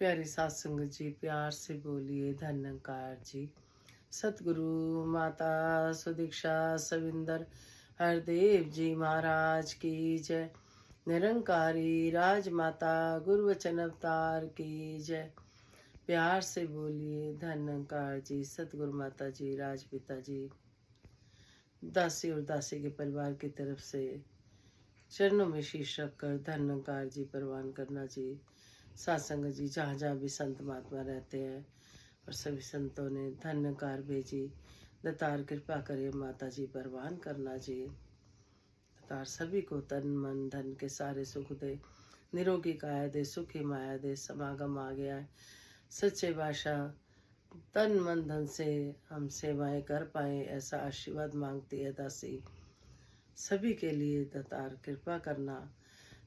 प्यारी सात संगत जी, प्यार से बोलिए धन्यकार जी। सतगुरु माता सुदीक्षा सविंदर हरदेव जी महाराज की जय। निरंकारी राजमाता गुरुवचन अवतार की जय। प्यार से बोलिए धन्यकार जी। सतगुरु माता जी, राजपिता जी, दासी और दासी के परिवार की तरफ से चरणों में शीश रखकर धन्यकार जी परवान करना जी। सत्संग जी, जहाँ जहाँ भी संत महात्मा रहते हैं और सभी संतों ने धन्यकार भेजी। दतार कृपा करे माता जी परवान करना जी। दतार सभी को तन मन धन के सारे सुख दे, निरोगी काया दे, सुखी माया दे। समागम आ गया है, सच्चे बादशाह तन मन धन से हम सेवाएं कर पाए, ऐसा आशीर्वाद मांगती है दासी। सभी के लिए दतार कृपा करना।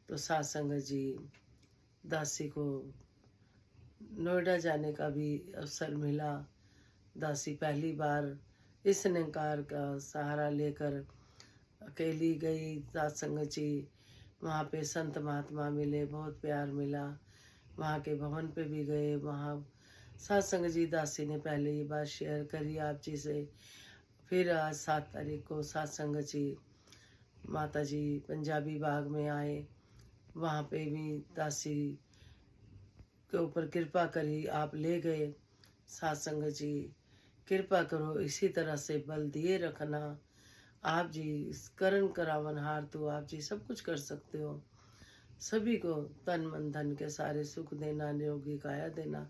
तो सत्संग जी, दासी को नोएडा जाने का भी अवसर मिला। दासी पहली बार इस निरंकार का सहारा लेकर अकेली गई। सत्संग जी, वहाँ पे संत महात्मा मिले, बहुत प्यार मिला। वहाँ के भवन पे भी गए। वहाँ सत्संग जी, दासी ने पहले ये बात शेयर करी आप जी से। फिर आज 7 तारीख को सत्संग जी माता जी पंजाबी बाग में आए। वहाँ पे भी दासी के ऊपर कृपा करी, आप ले गए। सत्संग जी, कृपा करो, इसी तरह से बल दिए रखना। आप जी करण करावन हार, तो आप जी सब कुछ कर सकते हो। सभी को तन मन धन के सारे सुख देना, निरोगी काया देना,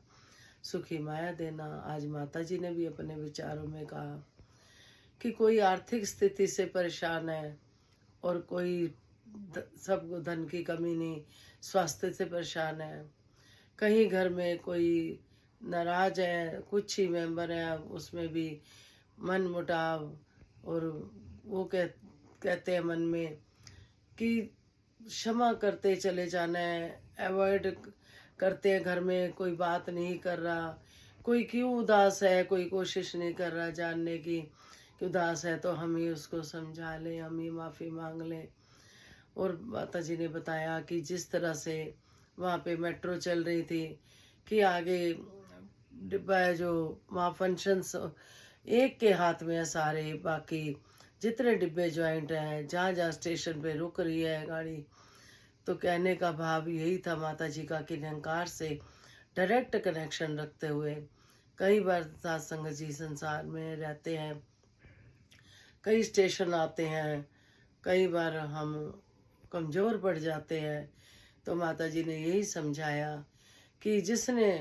सुखी माया देना। आज माता जी ने भी अपने विचारों में कहा कि कोई आर्थिक स्थिति से परेशान है और कोई सबको धन की कमी नहीं, स्वास्थ्य से परेशान है। कहीं घर में कोई नाराज है, कुछ ही मेंबर हैं, उसमें भी मन मुटाव, और वो कहते हैं मन में कि क्षमा करते चले जाना है, अवॉइड करते हैं। घर में कोई बात नहीं कर रहा, कोई क्यों उदास है, कोई कोशिश नहीं कर रहा जानने की कि उदास है, तो हम ही उसको समझा लें, हम ही माफ़ी मांग लें। और माता जी ने बताया कि जिस तरह से वहाँ पे मेट्रो चल रही थी कि आगे डिब्बा है, जो वहाँ फंक्शंस एक के हाथ में है सारे, बाकी जितने डिब्बे ज्वाइंट हैं, जहाँ जहाँ स्टेशन पे रुक रही है गाड़ी। तो कहने का भाव यही था माता जी का कि निरंकार से डायरेक्ट कनेक्शन रखते हुए, कई बार सत्संग जी संसार में रहते हैं, कई स्टेशन आते हैं, कई बार हम कमज़ोर पड़ जाते हैं। तो माता जी ने यही समझाया कि जिसने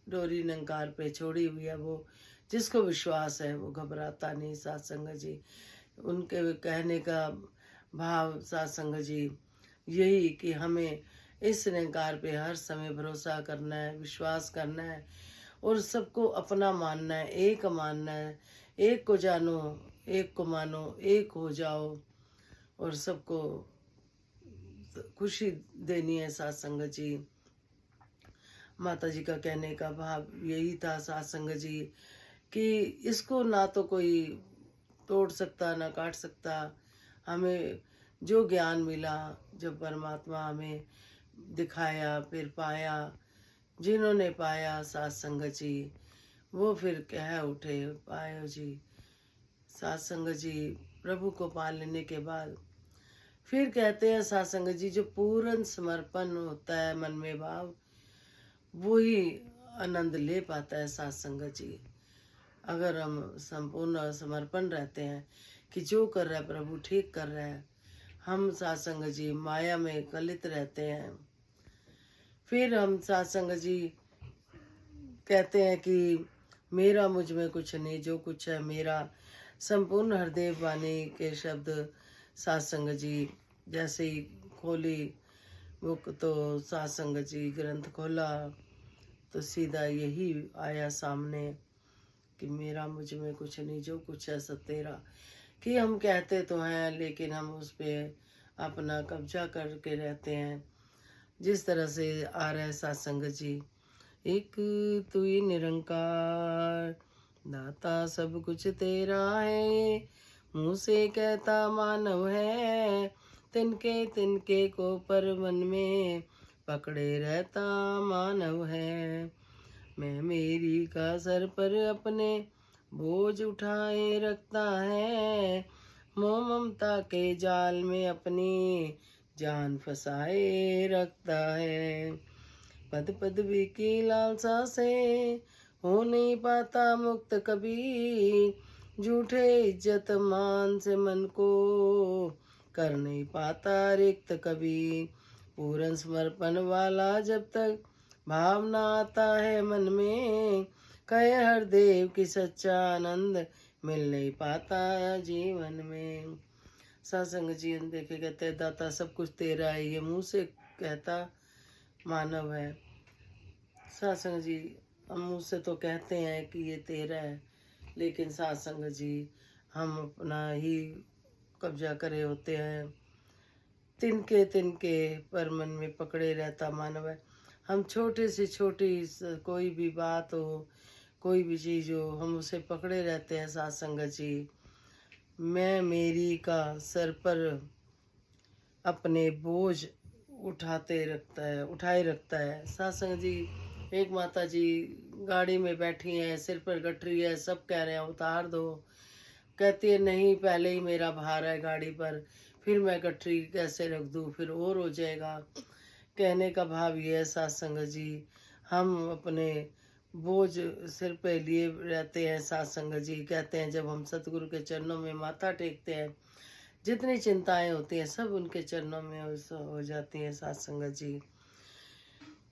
डोरी निरंकार पे छोड़ी हुई है, वो जिसको विश्वास है वो घबराता नहीं। सत्संग जी, उनके कहने का भाव सत्संग जी यही कि हमें इस निरंकार पे हर समय भरोसा करना है, विश्वास करना है और सबको अपना मानना है, एक मानना है। एक को जानो, एक को मानो, एक हो जाओ और सबको खुशी देनी है। सत्संग जी, माता जी का कहने का भाव यही था सत्संग जी कि इसको ना तो कोई तोड़ सकता ना काट सकता। हमें जो ज्ञान मिला, जब परमात्मा हमें दिखाया, फिर पाया, जिन्होंने पाया सत्संग जी, वो फिर कह उठे पायो जी। सत्संग जी, प्रभु को पा लेने के बाद फिर कहते हैं सत्संग जी, जो पूर्ण समर्पण होता है मन में भाव, वो ही आनंद ले पाता है। सत्संग जी, अगर हम संपूर्ण समर्पण रहते हैं कि जो कर रहा है प्रभु ठीक कर रहा है, हम सत्संग जी माया में कलित रहते हैं। फिर हम सत्संग जी कहते हैं कि मेरा मुझ में कुछ नहीं, जो कुछ है मेरा। संपूर्ण हृदय वाणी के शब्द सत्संग जी जैसे ही खोली बुक, तो सत्संग जी ग्रंथ खोला तो सीधा यही आया सामने कि मेरा मुझ में कुछ नहीं, जो कुछ है सब तेरा। कि हम कहते तो हैं लेकिन हम उस पर अपना कब्जा करके रहते हैं। जिस तरह से आ रहा है सत्संग जी, एक तू ही निरंकार दाता सब कुछ तेरा है, मुँह से कहता मानव है, तिनके तिनके को पर मन में पकड़े रहता मानव है। मैं मेरी का सर पर अपने बोझ उठाए रखता है, मोह ममता के जाल में अपनी जान फंसाए रखता है। पद पदवी की लालसा से हो नहीं पाता मुक्त कभी, झूठे इज्जत मान से मन को कर नहीं पाता रिक्त कभी। पूर्ण समर्पण वाला जब तक भावना आता है मन में, कहे हर देव की सच्चा आनंद मिल नहीं पाता जीवन में। सत्संग जीवन देखे कहते हैं दाता सब कुछ तेरा है, ये मुंह से कहता मानव है। सत्संग जी हम मुँह से तो कहते हैं कि ये तेरा है, लेकिन सत्संग जी हम अपना ही कब्जा करे होते हैं। तिनके तिनके पर मन में पकड़े रहता मानव है। हम छोटे से छोटी कोई भी बात हो, कोई भी चीज़ हो, हम उसे पकड़े रहते हैं सत्संग जी। मैं मेरी का सर पर अपने बोझ उठाए रखता है सत्संग जी। एक माता जी गाड़ी में बैठी हैं, सिर पर गठरी है, सब कह रहे हैं उतार दो। कहती है नहीं, पहले ही मेरा भार है गाड़ी पर, फिर मैं गठरी कैसे रख दूँ, फिर और हो जाएगा। कहने का भाव ये है सत्संग जी, हम अपने बोझ सिर पे लिए रहते हैं सत्संग जी। कहते हैं जब हम सतगुरु के चरणों में माथा टेकते हैं, जितनी चिंताएं होती हैं सब उनके चरणों में हो जाती हैं सत्संग जी।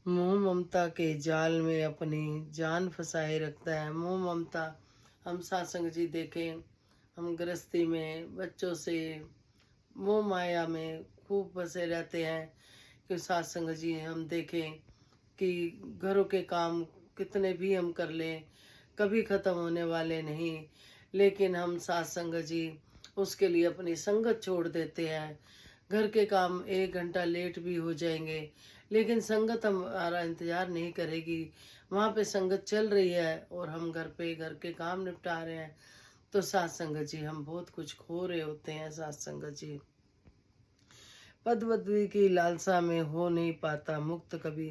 मोह ममता के जाल में अपनी जान फंसाए रखता है। मोह ममता हम सत्संग जी देखें, हम गृहस्थी में बच्चों से मोह माया में खूब फंसे रहते हैं। कि सत्संग जी हम देखें कि घरों के काम कितने भी हम कर लें, कभी ख़त्म होने वाले नहीं, लेकिन हम सत्संग जी उसके लिए अपनी संगत छोड़ देते हैं। घर के काम 1 घंटा लेट भी हो जाएंगे, लेकिन संगत हमारा इंतज़ार नहीं करेगी। वहाँ पे संगत चल रही है और हम घर पे घर के काम निपटा रहे हैं, तो सत्संग जी हम बहुत कुछ खो रहे होते हैं सत्संग जी। पद पदवी की लालसा में हो नहीं पाता मुक्त कभी।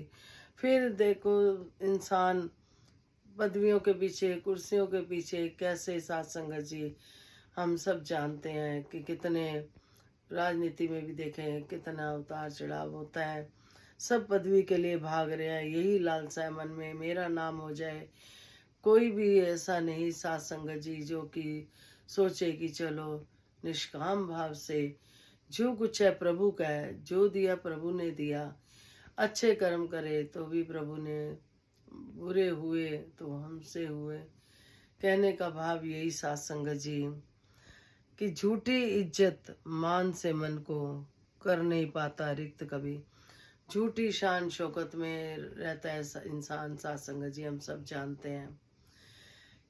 फिर देखो इंसान पदवियों के पीछे, कुर्सियों के पीछे कैसे सत्संग जी हम सब जानते हैं कि कितने राजनीति में भी देखें कितना उतार चढ़ाव होता है। सब पदवी के लिए भाग रहे हैं, यही लालसा है मन में मेरा नाम हो जाए। कोई भी ऐसा नहीं सत्संग जी जो कि सोचे कि चलो निष्काम भाव से जो कुछ है प्रभु का है, जो दिया प्रभु ने दिया। अच्छे कर्म करे तो भी प्रभु ने, बुरे हुए तो हमसे हुए। कहने का भाव यही सत्संग जी कि झूठी इज्जत मान से मन को कर नहीं पाता रिक्त कभी। झूठी शान शौकत में रहता है इंसान सत्संग जी, हम सब जानते हैं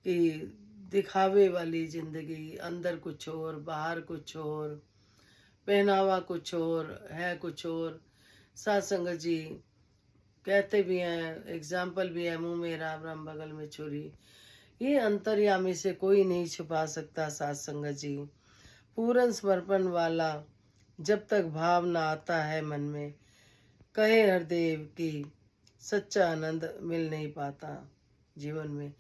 कि दिखावे वाली जिंदगी, अंदर कुछ और बाहर कुछ और, पहनावा कुछ और है कुछ और। सत्संग जी कहते भी हैं, एग्जाम्पल भी है, मुंह में राम राम बगल में छुरी। ये अंतर्यामी से कोई नहीं छुपा सकता सत्संग जी। पूर्ण समर्पण वाला जब तक भाव ना आता है मन में, कहे हरदेव की सच्चा आनंद मिल नहीं पाता जीवन में।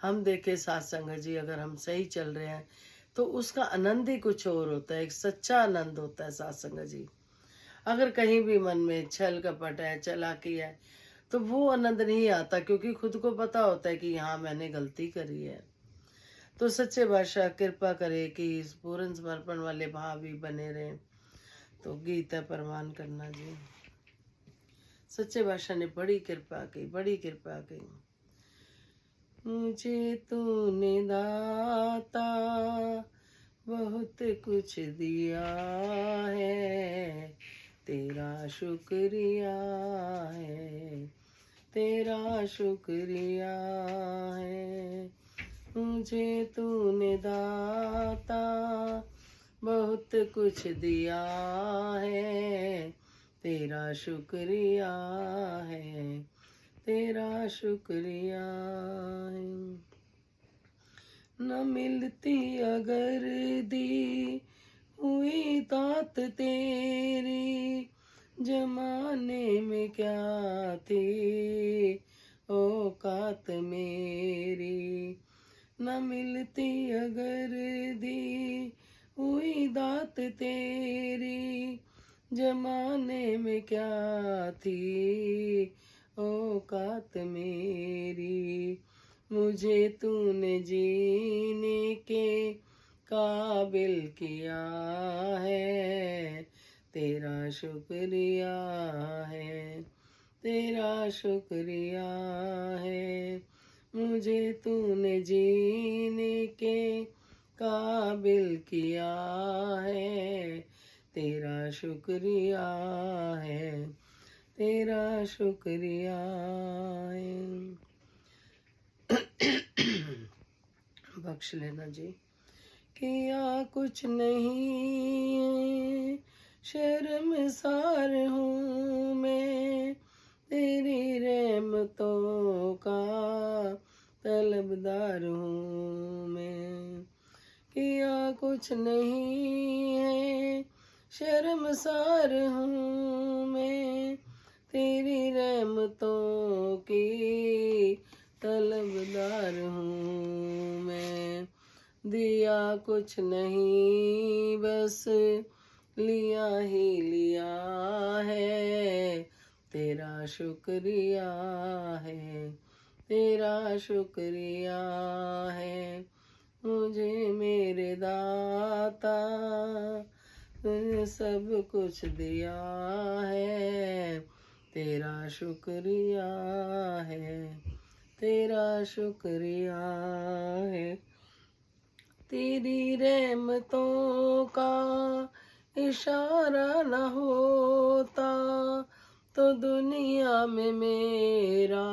हम देखे सत्संग जी अगर हम सही चल रहे हैं तो उसका आनंद ही कुछ और होता है, एक सच्चा आनंद होता है सत्संग जी। अगर कहीं भी मन में छल कपट है, चालाकी है, तो वो आनंद नहीं आता, क्योंकि खुद को पता होता है कि यहाँ मैंने गलती करी है। तो सच्चे बादशाह कृपा करे कि इस पूर्ण समर्पण वाले भाव भी बने रहें। तो गीता प्रमाण करना जी, सच्चे बादशाह ने बड़ी कृपा की, बड़ी कृपा की। मुझे तूने दाता बहुत कुछ दिया है, तेरा शुक्रिया है, तेरा शुक्रिया है। मुझे तूने दाता बहुत कुछ दिया है, तेरा शुक्रिया है, तेरा शुक्रिया है। न मिलती अगर दी हुई दात तेरी, जमाने में क्या थी औकात मेरी, न मिलती अगर दी हुई दात तेरी। जमाने में क्या थी औकात मेरी, मुझे तूने जीने के काबिल किया है, तेरा शुक्रिया है, तेरा शुक्रिया है। मुझे तूने जीने के काबिल किया है, तेरा शुक्रिया है, तेरा शुक्रिया है। बख्श लेना जी। किया कुछ नहीं शर्मसार हूँ मैं, तेरी रहमतों का तलबदार हूँ मैं। किया कुछ नहीं है शर्मसार हूँ मैं, तेरी रहमतों की तलबदार हूँ मैं। दिया कुछ नहीं बस लिया ही लिया है, तेरा शुक्रिया है, तेरा शुक्रिया है। मुझे मेरे दाता तूने सब कुछ दिया है, तेरा शुक्रिया है, तेरा शुक्रिया है। तेरी रहमतों का इशारा न होता तो दुनिया में मेरा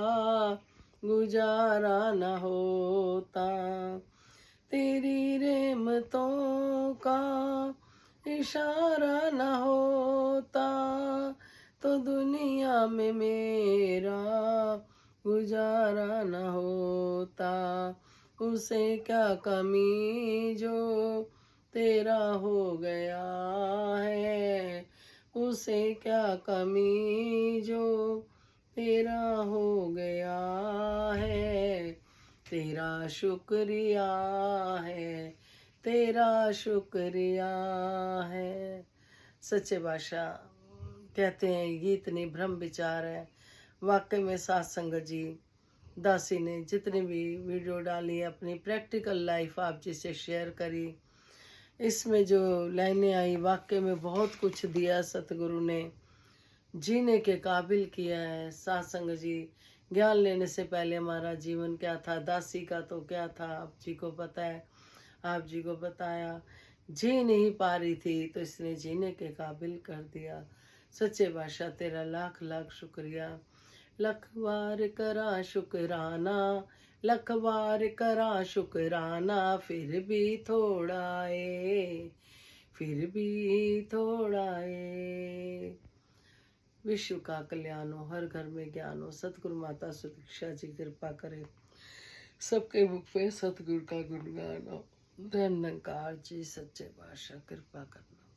गुजारा न होता। तेरी रहमतों का इशारा न होता तो दुनिया में मेरा गुजारा न होता। उसे क्या कमी जो तेरा हो गया है, उसे क्या कमी जो तेरा हो गया है, तेरा शुक्रिया है, तेरा शुक्रिया है। सच्चे बादशाह कहते हैं गीत नहीं भ्रम विचार है। वाकई में साथ संगत जी दासी ने जितनी भी वीडियो डाली अपनी प्रैक्टिकल लाइफ आप जिसे शेयर करी, इसमें जो लाइनें आई वाकई में बहुत कुछ दिया सतगुरु ने, जीने के काबिल किया है। साथ संगत जी ज्ञान लेने से पहले हमारा जीवन क्या था, दासी का तो क्या था आप जी को पता है। आप जी को बताया जी नहीं पा रही थी तो इसने जीने के काबिल कर दिया। सच्चे बादशाह तेरा लाख लाख शुक्रिया। लख बार करा शुक्राना, लख बार करा शुक्राना, फिर भी थोड़ा है, फिर भी थोड़ा है। विश्व का कल्याण हो, हर घर में ज्ञान हो। सतगुरु माता सुदीक्षा जी कृपा करे, सबके मुख पे सतगुरु का गुणगान हो। धन्यकार जी सच्चे बादशाह कृपा करना।